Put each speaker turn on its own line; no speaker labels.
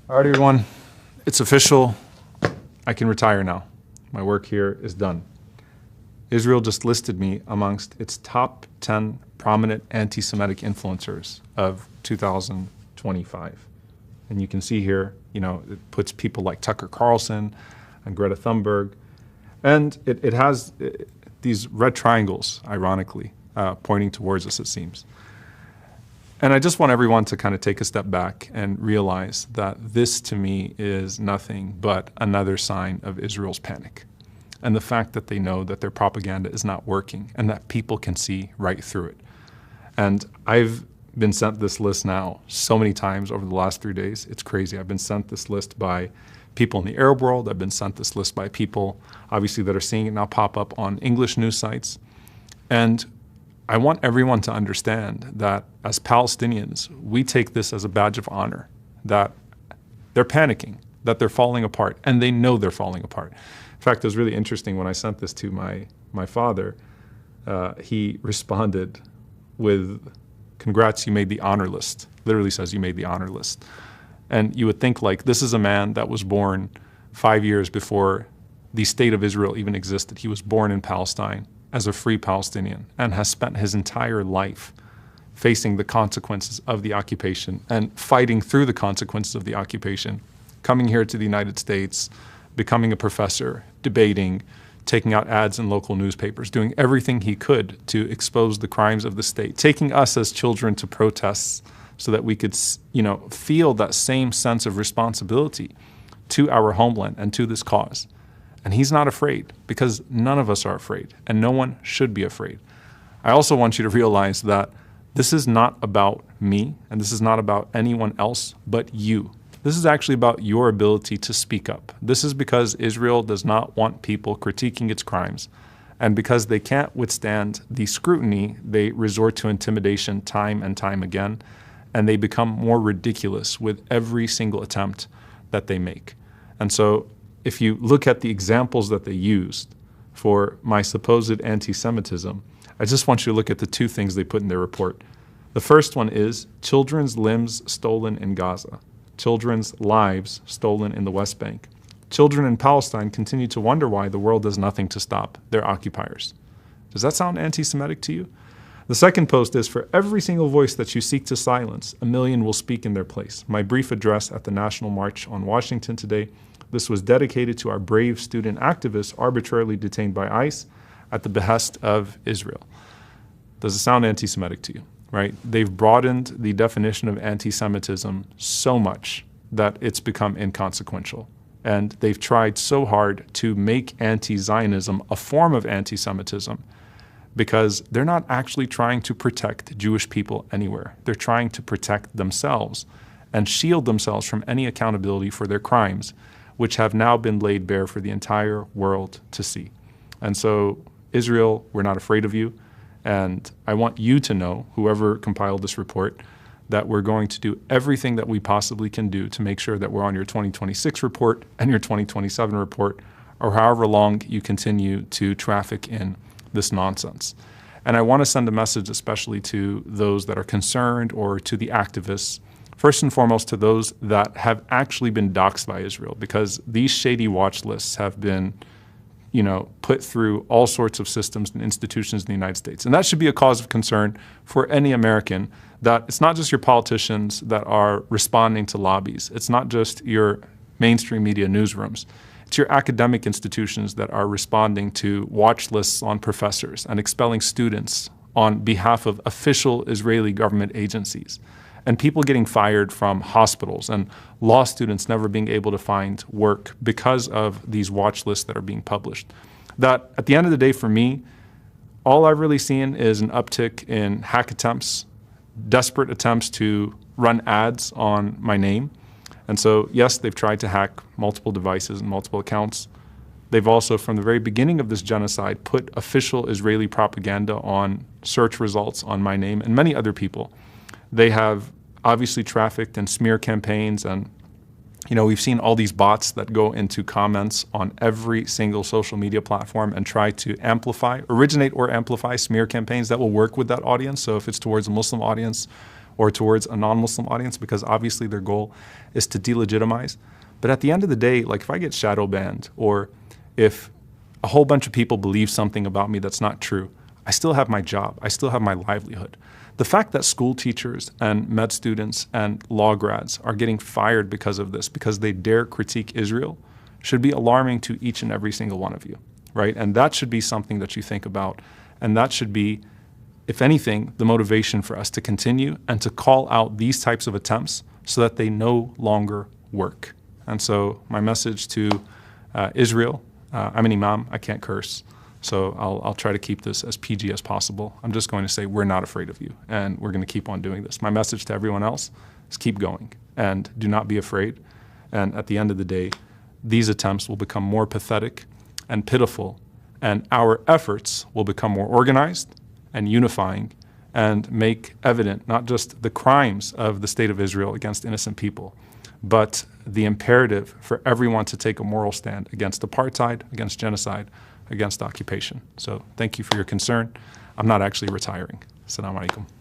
All right, everyone, it's official. I can retire now. My work here is done. Israel just listed me amongst its top 10 prominent anti-Semitic influencers of 2025. And you can see here, it puts people like Tucker Carlson and Greta Thunberg. And it has these red triangles, ironically, pointing towards us, it seems. And I just want everyone to kind of take a step back and realize that this, to me, is nothing but another sign of Israel's panic. And the fact that they know that their propaganda is not working and that people can see right through it. And I've been sent this list now so many times over the last 3 days. It's crazy. I've been sent this list by people in the Arab world. I've been sent this list by people, obviously, that are seeing it now pop up on English news sites. And I want everyone to understand that as Palestinians, we take this as a badge of honor, that they're panicking, that they're falling apart, and they know they're falling apart. In fact, it was really interesting when I sent this to my father. He responded with, "Congrats, you made the honor list." Literally says, "You made the honor list." And you would think, like, this is a man that was born 5 years before the state of Israel even existed. He was born in Palestine as a free Palestinian and has spent his entire life facing the consequences of the occupation and fighting through the consequences of the occupation, coming here to the United States, becoming a professor, debating, taking out ads in local newspapers, doing everything he could to expose the crimes of the state, taking us as children to protests so that we could, feel that same sense of responsibility to our homeland and to this cause. And he's not afraid, because none of us are afraid, and no one should be afraid. I also want you to realize that this is not about me, and this is not about anyone else but you. This is actually about your ability to speak up. This is because Israel does not want people critiquing its crimes. And because they can't withstand the scrutiny, they resort to intimidation time and time again, and they become more ridiculous with every single attempt that they make. And so if you look at the examples that they used for my supposed anti-Semitism, I just want you to look at the two things they put in their report. The first one is children's limbs stolen in Gaza, children's lives stolen in the West Bank. Children in Palestine continue to wonder why the world does nothing to stop their occupiers. Does that sound anti-Semitic to you? The second post is, for every single voice that you seek to silence, a million will speak in their place. My brief address at the National March on Washington today. This was dedicated to our brave student activists arbitrarily detained by ICE at the behest of Israel. Does it sound anti-Semitic to you, right? They've broadened the definition of anti-Semitism so much that it's become inconsequential. And they've tried so hard to make anti-Zionism a form of anti-Semitism because they're not actually trying to protect Jewish people anywhere. They're trying to protect themselves and shield themselves from any accountability for their crimes, which have now been laid bare for the entire world to see. And so, Israel, we're not afraid of you. And I want you to know, whoever compiled this report, that we're going to do everything that we possibly can do to make sure that we're on your 2026 report and your 2027 report, or however long you continue to traffic in this nonsense. And I want to send a message especially to those that are concerned, or to the activists, first and foremost to those that have actually been doxxed by Israel, because these shady watch lists have been, put through all sorts of systems and institutions in the United States. And that should be a cause of concern for any American, that it's not just your politicians that are responding to lobbies. It's not just your mainstream media newsrooms. It's your academic institutions that are responding to watch lists on professors and expelling students on behalf of official Israeli government agencies, and people getting fired from hospitals, and law students never being able to find work because of these watch lists that are being published. That, at the end of the day, for me, all I've really seen is an uptick in hack attempts, desperate attempts to run ads on my name. And so, yes, they've tried to hack multiple devices and multiple accounts. They've also, from the very beginning of this genocide, put official Israeli propaganda on search results on my name and many other people. They have obviously trafficked in smear campaigns, and we've seen all these bots that go into comments on every single social media platform and try to originate or amplify smear campaigns that will work with that audience. So if it's towards a Muslim audience or towards a non-Muslim audience, because obviously their goal is to delegitimize. But at the end of the day, like if I get shadow banned, or if a whole bunch of people believe something about me that's not true, I still have my job. I still have my livelihood. The fact that school teachers and med students and law grads are getting fired because of this, because they dare critique Israel, should be alarming to each and every single one of you, right? And that should be something that you think about. And that should be, if anything, the motivation for us to continue and to call out these types of attempts so that they no longer work. And so my message to Israel, I'm an imam, I can't curse. So I'll try to keep this as PG as possible. I'm just going to say we're not afraid of you, and we're going to keep on doing this. My message to everyone else is keep going and do not be afraid. And at the end of the day, these attempts will become more pathetic and pitiful, and our efforts will become more organized and unifying and make evident not just the crimes of the state of Israel against innocent people, but the imperative for everyone to take a moral stand against apartheid, against genocide, against occupation. So thank you for your concern. I'm not actually retiring. Assalamu alaikum.